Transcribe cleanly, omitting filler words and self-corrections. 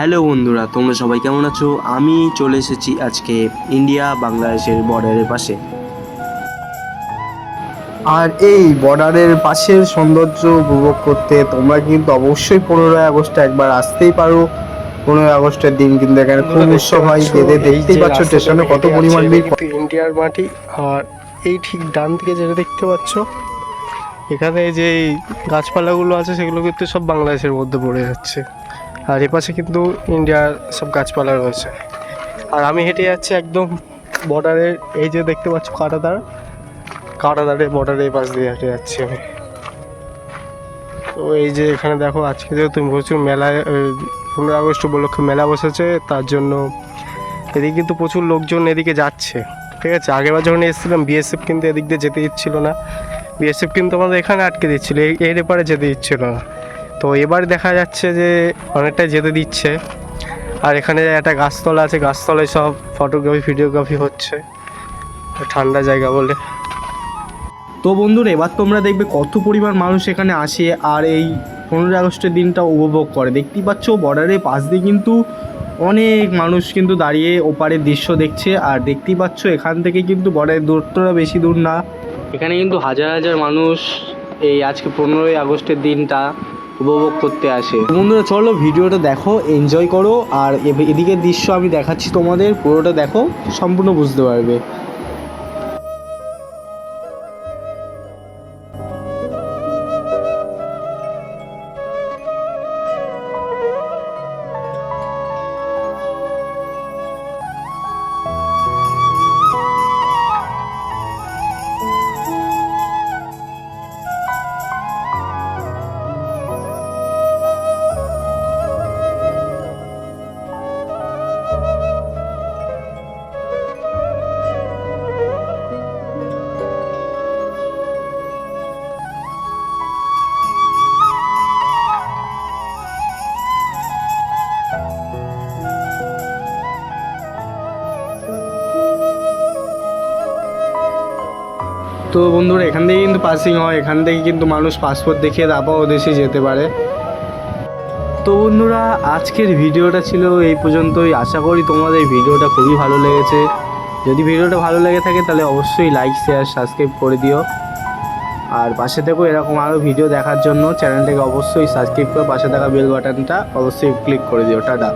Hello বন্ধুরা, তোমরা সবাই কেমন আছো? আমি চলে এসেছি আজকে ইন্ডিয়া বাংলাদেশের বর্ডারের পাশে। আর এই বর্ডারের পাশের সৌন্দর্য উপভোগ করতে তোমরা কিন্তু অবশ্যই 15ই আগস্টে একবার আসতেই পারো। 15ই আগস্টের দিন কিন্তু এখানে খুব উৎসব হয়। দেখতেই পাচ্ছ স্টেশনে কত পরিমাণ ভিড়। ইন্ডিয়ার মাটি। আর এই ঠিক ডান দিকে যেটা দেখতে পাচ্ছ, এখানে যে এই গাছপালাগুলো আছে সেগুলো কিন্তু সব বাংলাদেশের মধ্যে পড়ে যাচ্ছে। আর এপাশে কিন্তু ইন্ডিয়ার সব গাছপালা রয়েছে। আর আমি হেঁটে যাচ্ছি একদম বর্ডারের, এই যে দেখতে পাচ্ছ কাঁটাতারের বর্ডারের পাশ দিয়ে হেঁটে যাচ্ছি আমি। তো এই যে এখানে দেখো, আজকে যেহেতু প্রচুর মেলায় 15 আগস্ট উপলক্ষে মেলা বসেছে, তার জন্য এদিকে কিন্তু প্রচুর লোকজন এদিকে যাচ্ছে। ঠিক আছে, আগেরবার যখন এসেছিলাম বিএসএফ কিন্তু এদিক দিয়ে যেতে দিচ্ছিল না। বিএসএফ কিন্তু আমাদের এখানে আটকে দিচ্ছিলো, এর এপারে যেতে দিচ্ছিল না। তো এবার দেখা যাচ্ছে যে অনেকটাই যেতে দিচ্ছে। আর এখানে একটা গাছতলা আছে, গাছতলায় সব ফটোগ্রাফি ভিডিওগ্রাফি হচ্ছে, ঠান্ডা জায়গা বলে। তো বন্ধুরা, এবার তোমরা দেখবে কত পরিমাণ মানুষ এখানে আসে আর এই 15ই আগস্টের দিনটা উপভোগ করে। দেখতেই পাচ্ছ বর্ডারের পাশ দিয়ে কিন্তু অনেক মানুষ কিন্তু দাঁড়িয়ে ওপারের দৃশ্য দেখছে। আর দেখতেই পাচ্ছ এখান থেকে কিন্তু বর্ডারের দূরত্বটা বেশি দূর না, এখানে কিন্তু হাজার হাজার মানুষ এই আজকে 15ই আগস্টের দিনটা উপভোগ করতে আসে। বন্ধুরা চলো ভিডিওটা দেখো, এনজয় করো। আর এদিকের দৃশ্য আমি দেখাচ্ছি তোমাদের, পুরোটা দেখো, সম্পূর্ণ বুঝতে পারবে। তো বন্ধুরা, এখান থেকে কিন্তু পাসিং হয়, এখান থেকে কিন্তু মানুষ পাসপোর্ট দেখিয়ে তারপর ও দেশে যেতে পারে। তো বন্ধুরা, আজকের ভিডিওটা ছিল এই পর্যন্তই। আশা করি তোমাদের ভিডিওটা খুবই ভালো লেগেছে। যদি ভিডিওটা ভালো লেগে থাকে তাহলে অবশ্যই লাইক, শেয়ার, সাবস্ক্রাইব করে দিও। আর পাশে থেকো এরকম আরও ভিডিও দেখার জন্য চ্যানেলটাকে অবশ্যই সাবস্ক্রাইব করে পাশে থাকা বেল বাটনটা অবশ্যই ক্লিক করে দিও। টাটা।